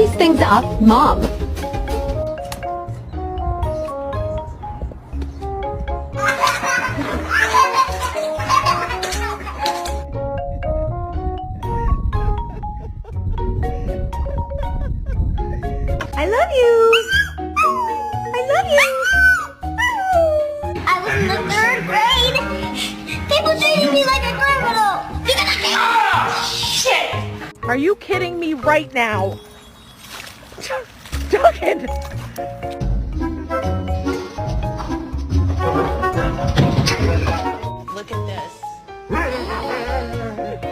these things up, Mom. I love you. I love you. I was in the 3rd grade. People treated me like a criminal. Shit! Are you kidding me right now? Duncan!